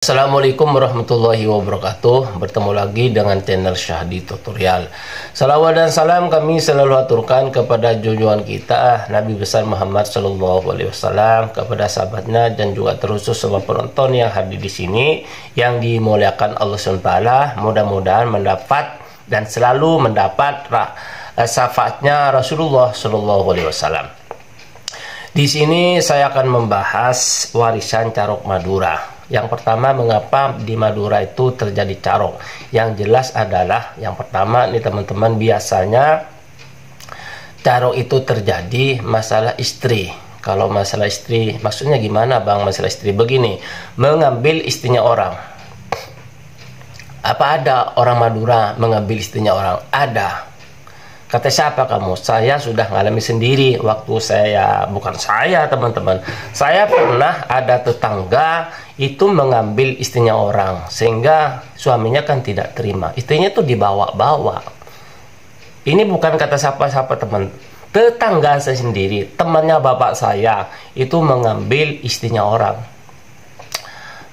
Assalamualaikum warahmatullahi wabarakatuh. Bertemu lagi dengan channel Syahdi Tutorial. Salawat dan salam kami selalu aturkan kepada junjungan kita Nabi besar Muhammad Sallallahu Alaihi Wasallam, kepada sahabatnya dan juga terusus semua penonton yang hadir di sini yang dimuliakan Allah SWT. Mudah-mudahan mendapat dan selalu mendapat syafaatnya Rasulullah Sallallahu Alaihi Wasallam. Di sini saya akan membahas warisan Carok Madura. Yang pertama, mengapa di Madura itu terjadi carok? Yang jelas adalah yang pertama nih teman-teman, biasanya carok itu terjadi masalah istri. Kalau masalah istri, maksudnya gimana bang? Masalah istri begini, mengambil istrinya orang. Apa ada orang Madura mengambil istrinya orang? Ada. Kata siapa kamu? Saya sudah ngalami sendiri waktu saya, bukan saya teman-teman. Saya pernah ada tetangga itu mengambil istrinya orang, sehingga suaminya kan tidak terima. Istrinya tuh dibawa-bawa. Ini bukan kata siapa-siapa teman. Tetangga saya sendiri, temannya bapak saya, itu mengambil istrinya orang.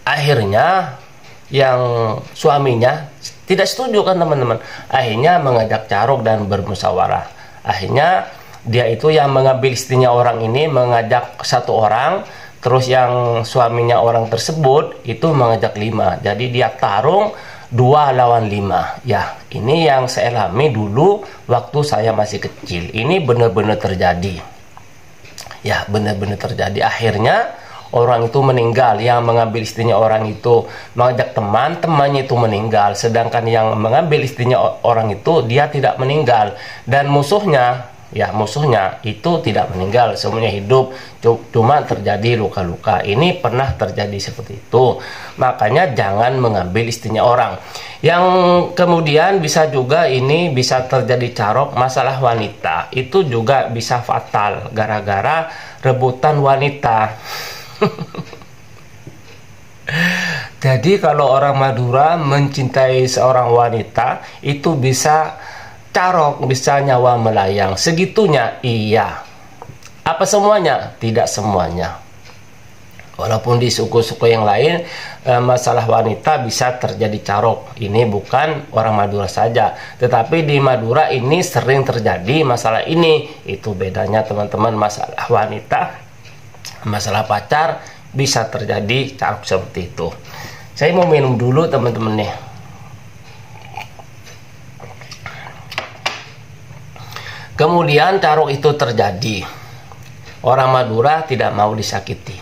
Akhirnya yang suaminya tidak setuju kan teman-teman. Akhirnya mengajak carok dan bermusyawarah. Akhirnya dia itu yang mengambil istrinya orang ini mengajak satu orang, terus yang suaminya orang tersebut itu mengajak 5. Jadi dia tarung 2 lawan 5. Ya, ini yang saya alami dulu waktu saya masih kecil. Ini benar-benar terjadi. Ya, benar-benar terjadi. Akhirnya orang itu meninggal. Yang mengambil istrinya orang itu mengajak temannya itu meninggal, sedangkan yang mengambil istrinya orang itu dia tidak meninggal, dan musuhnya itu tidak meninggal, semuanya hidup, cuma terjadi luka-luka. Ini pernah terjadi seperti itu. Makanya jangan mengambil istrinya orang. Yang kemudian bisa juga ini bisa terjadi carok masalah wanita, itu juga bisa fatal gara-gara rebutan wanita. Jadi kalau orang Madura mencintai seorang wanita itu bisa carok, bisa nyawa melayang. Segitunya? Iya. Apa semuanya? Tidak semuanya. Walaupun di suku-suku yang lain masalah wanita bisa terjadi carok. Ini bukan orang Madura saja, tetapi di Madura ini sering terjadi masalah ini. Itu bedanya teman-teman. Masalah wanita, masalah pacar bisa terjadi carok seperti itu. Saya mau minum dulu teman-teman nih. Kemudian carok itu terjadi, orang Madura tidak mau disakiti.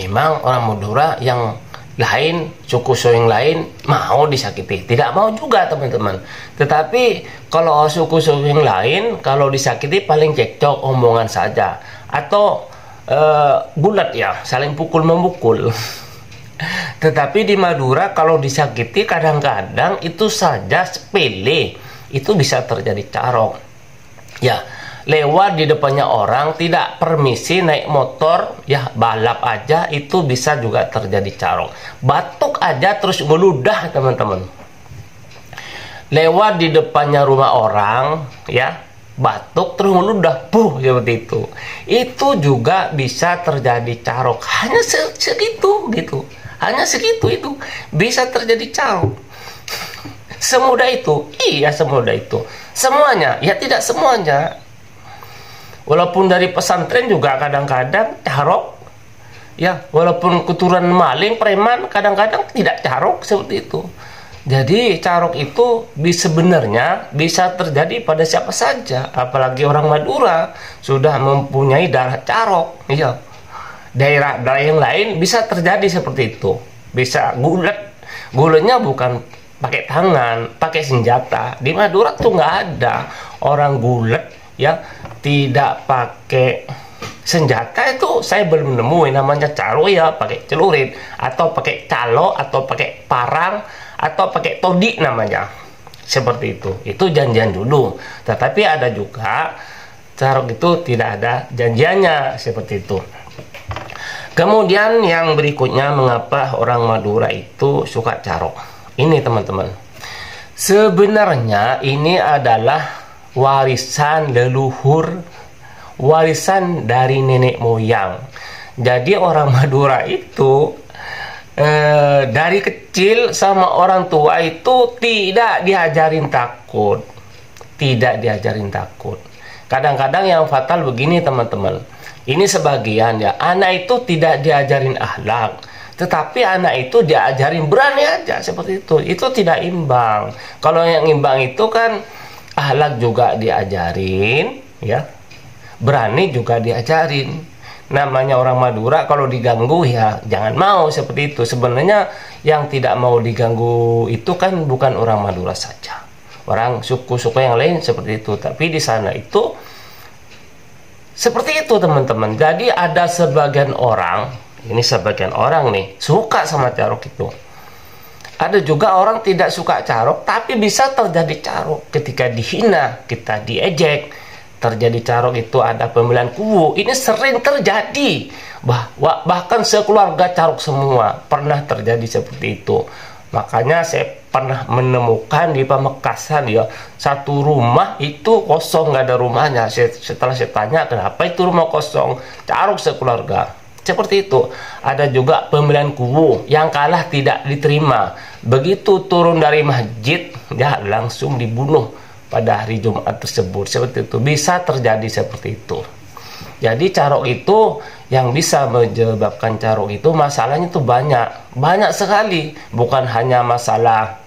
Memang orang Madura yang lain, suku yang lain mau disakiti, tidak mau juga teman-teman. Tetapi kalau suku yang lain kalau disakiti paling cekcok, omongan saja, atau bulat ya, saling pukul memukul. Tetapi di Madura kalau disakiti kadang-kadang itu saja sepele, itu bisa terjadi carok. Ya, lewat di depannya orang, tidak permisi naik motor, ya balap aja itu bisa juga terjadi carok. Batuk aja terus meludah teman-teman. Lewat di depannya rumah orang, ya batuk terus meludah, seperti itu juga bisa terjadi carok. Hanya segitu gitu, hanya segitu itu bisa terjadi carok. Semudah itu? Iya, semudah itu. Semuanya? Ya tidak semuanya. Walaupun dari pesantren juga kadang-kadang carok, ya walaupun keturunan maling, preman, kadang-kadang tidak carok seperti itu. Jadi carok itu sebenarnya bisa terjadi pada siapa saja, apalagi orang Madura sudah mempunyai darah carok. Iya. Daerah yang lain bisa terjadi seperti itu. Bisa gulet. Guletnya bukan pakai tangan, pakai senjata. Di Madura tuh nggak ada orang gulet ya tidak pakai senjata. Itu saya belum nemuin namanya carok ya, pakai celurit atau pakai calo atau pakai parang atau pakai todi namanya, seperti itu janjian dulu. Tetapi ada juga carok itu tidak ada janjiannya, seperti itu. Kemudian yang berikutnya, mengapa orang Madura itu suka carok? Ini teman-teman, sebenarnya ini adalah warisan leluhur, warisan dari nenek moyang. Jadi orang Madura itu dari kecil sama orang tua itu tidak diajarin takut. Tidak diajarin takut. Kadang-kadang yang fatal begini teman-teman. Ini sebagian ya, anak itu tidak diajarin akhlak, tetapi anak itu diajarin berani aja seperti itu. Itu tidak imbang. Kalau yang imbang itu kan akhlak juga diajarin, ya, berani juga diajarin. Namanya orang Madura kalau diganggu ya jangan mau seperti itu. Sebenarnya yang tidak mau diganggu itu kan bukan orang Madura saja, orang suku-suku yang lain seperti itu. Tapi di sana itu seperti itu teman-teman. Jadi ada sebagian orang, ini sebagian orang nih suka sama carok itu. Ada juga orang tidak suka carok, tapi bisa terjadi carok ketika dihina, kita diejek, terjadi carok itu ada pemilihan kubu. Ini sering terjadi, bahkan sekeluarga carok semua pernah terjadi seperti itu. Makanya saya pernah menemukan di Pamekasan ya, satu rumah itu kosong, nggak ada rumahnya. Setelah saya tanya kenapa itu rumah kosong, carok sekeluarga. Seperti itu. Ada juga pemilihan kubu yang kalah tidak diterima. Begitu turun dari masjid, ya langsung dibunuh pada hari Jumat tersebut. Seperti itu. Bisa terjadi seperti itu. Jadi carok itu yang bisa menyebabkan carok itu masalahnya itu banyak sekali. Bukan hanya masalah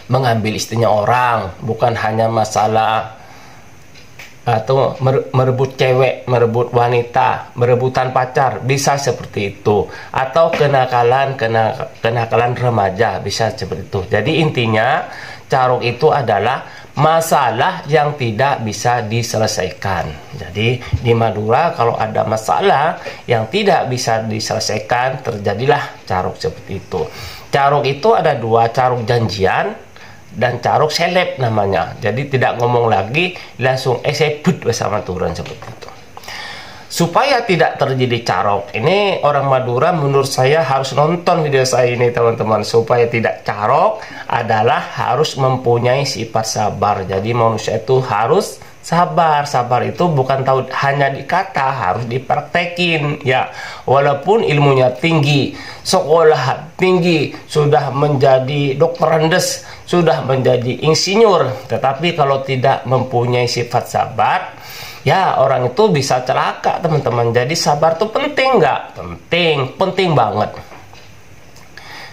mengambil istrinya orang, bukan hanya masalah atau merebut cewek, merebut wanita, merebutan pacar, bisa seperti itu. Atau kenakalan remaja, bisa seperti itu. Jadi intinya carok itu adalah masalah yang tidak bisa diselesaikan. Jadi di Madura kalau ada masalah yang tidak bisa diselesaikan, terjadilah carok seperti itu. Carok itu ada dua, carok janjian dan carok seleb namanya. Jadi tidak ngomong lagi, langsung eksebut bersama turun seperti itu. Supaya tidak terjadi carok, ini orang Madura menurut saya harus nonton video saya ini teman-teman. Supaya tidak carok adalah harus mempunyai sifat sabar. Jadi manusia itu harus sabar. Sabar itu bukan tahu hanya dikata, harus dipraktekin ya. Walaupun ilmunya tinggi, sekolah tinggi, sudah menjadi dokter Andes, sudah menjadi insinyur, tetapi kalau tidak mempunyai sifat sabar, ya orang itu bisa celaka teman-teman. Jadi sabar itu penting nggak? Penting banget.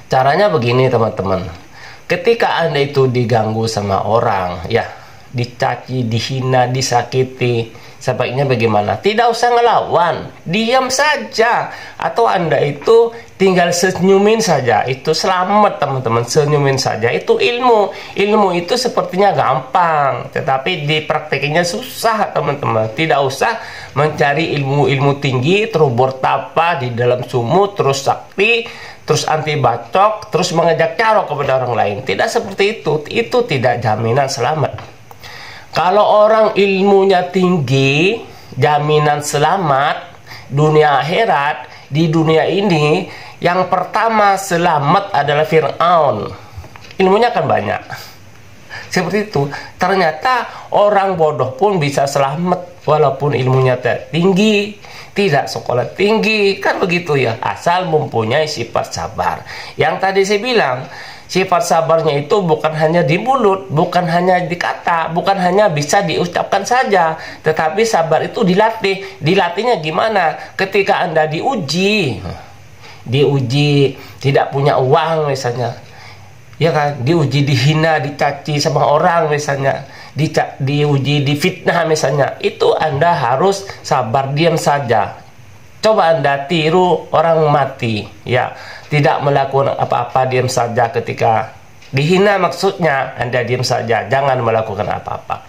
Caranya begini teman-teman. Ketika Anda itu diganggu sama orang, ya dicaci, dihina, disakiti, sebaiknya bagaimana? Tidak usah ngelawan, diam saja. Atau Anda itu tinggal senyumin saja, itu selamat teman-teman. Senyumin saja, itu ilmu itu sepertinya gampang, tetapi dipraktekinya susah teman-teman. Tidak usah mencari ilmu tinggi, terus bertapa di dalam sumut, terus sakti, terus anti bacok, terus mengajak carok kepada orang lain. Tidak seperti itu tidak jaminan selamat. Kalau orang ilmunya tinggi, jaminan selamat dunia akhirat. Di dunia ini yang pertama selamat adalah Fir'aun. Ilmunya kan banyak. Seperti itu. Ternyata orang bodoh pun bisa selamat walaupun ilmunya tinggi, tidak sekolah tinggi, kan begitu ya. Asal mempunyai sifat sabar. Yang tadi saya bilang, sifat sabarnya itu bukan hanya di mulut, bukan hanya di kata, bukan hanya bisa diucapkan saja, tetapi sabar itu dilatih. Dilatihnya gimana? Ketika Anda diuji tidak punya uang misalnya, ya kan? Diuji dihina, dicaci sama orang misalnya, diuji difitnah misalnya, itu Anda harus sabar, diam saja. Coba Anda tiru orang mati, ya, tidak melakukan apa-apa, diam saja ketika dihina, maksudnya Anda diam saja, jangan melakukan apa-apa.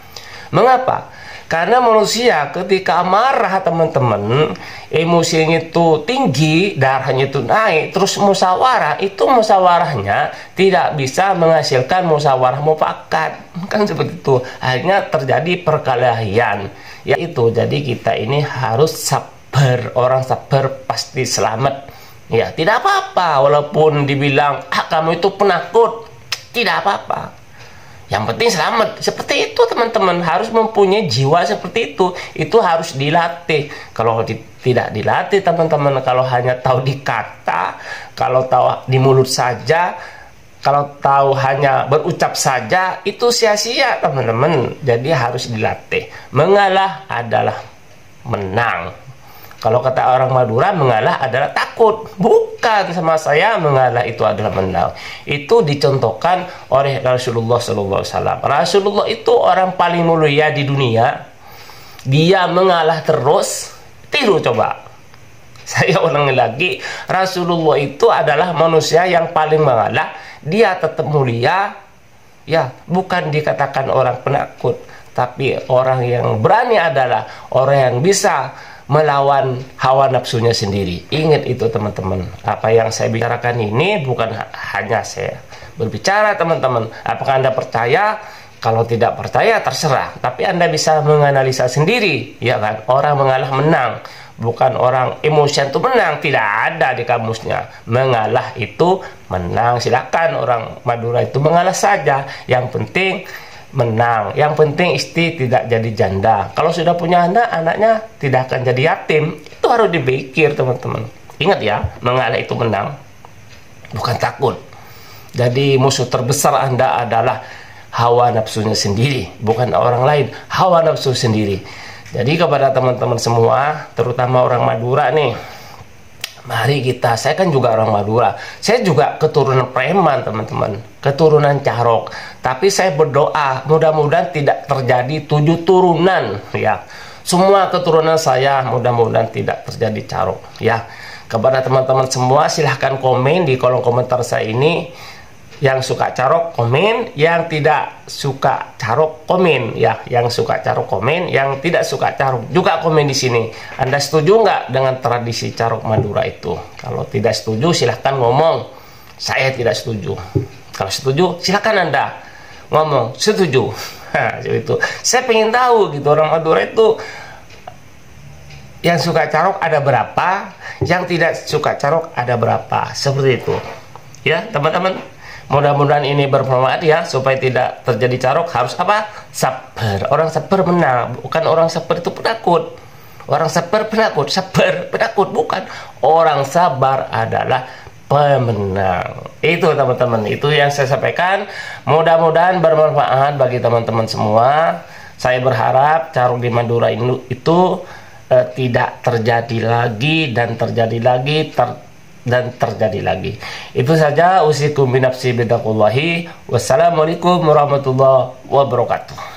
Mengapa? Karena manusia ketika marah teman-teman, emosinya itu tinggi, darahnya itu naik, terus musyawarah, itu musyawarahnya tidak bisa menghasilkan musyawarah mufakat, kan seperti itu. Akhirnya terjadi perkelahian, yaitu jadi kita ini harus sabar. Orang sabar pasti selamat. Ya, tidak apa-apa walaupun dibilang kamu itu penakut, tidak apa-apa. Yang penting selamat. Seperti itu teman-teman, harus mempunyai jiwa seperti itu. Itu harus dilatih. Kalau tidak dilatih teman-teman, kalau hanya tahu dikata, kalau tahu di mulut saja, kalau tahu hanya berucap saja, itu sia-sia teman-teman. Jadi harus dilatih. Mengalah adalah menang. Kalau kata orang Madura, mengalah adalah takut. Bukan, sama saya mengalah itu adalah menang. Itu dicontohkan oleh Rasulullah SAW. Rasulullah itu orang paling mulia di dunia. Dia mengalah terus. Tiru coba. Saya ulangi lagi. Rasulullah itu adalah manusia yang paling mengalah. Dia tetap mulia. Ya, bukan dikatakan orang penakut. Tapi orang yang berani adalah orang yang bisa melawan hawa nafsunya sendiri. Ingat itu teman-teman. Apa yang saya bicarakan ini bukan hanya saya berbicara teman-teman. Apakah Anda percaya? Kalau tidak percaya terserah. Tapi Anda bisa menganalisa sendiri, ya kan? Orang mengalah menang. Bukan orang emosi itu menang. Tidak ada di kamusnya. Mengalah itu menang. Silakan orang Madura itu mengalah saja. Yang penting menang. Yang penting istri tidak jadi janda. Kalau sudah punya anak, anaknya tidak akan jadi yatim. Itu harus dipikir teman-teman. Ingat ya, mengalah itu menang, bukan takut. Jadi musuh terbesar Anda adalah hawa nafsunya sendiri, bukan orang lain. Hawa nafsu sendiri. Jadi kepada teman-teman semua, terutama orang Madura nih, mari kita, saya kan juga orang Madura, saya juga keturunan preman teman-teman, keturunan Carok. Tapi saya berdoa mudah-mudahan tidak terjadi 7 turunan ya. Semua keturunan saya mudah-mudahan tidak terjadi Carok ya. Kepada teman-teman semua silahkan komen di kolom komentar saya ini. Yang suka Carok komen, yang tidak suka Carok komen ya. Yang suka Carok komen, yang tidak suka Carok juga komen di sini. Anda setuju nggak dengan tradisi Carok Madura itu? Kalau tidak setuju silahkan ngomong, saya tidak setuju. Kalau setuju silahkan Anda ngomong setuju. Nah, itu saya pengen tahu gitu, orang Madura itu yang suka Carok ada berapa, yang tidak suka Carok ada berapa, seperti itu ya teman-teman. Mudah-mudahan ini bermanfaat ya, supaya tidak terjadi Carok. Harus apa? Sabar. Orang sabar menang, bukan orang sabar itu penakut. Orang sabar penakut, sabar penakut, bukan. Orang sabar adalah pemenang. Itu teman-teman, itu yang saya sampaikan. Mudah-mudahan bermanfaat bagi teman-teman semua. Saya berharap Carok di Madura itu tidak terjadi lagi dan terjadi lagi dan terjadi lagi. Itu saja, usikum binafsi bidakullahi. Wassalamualaikum warahmatullahi wabarakatuh.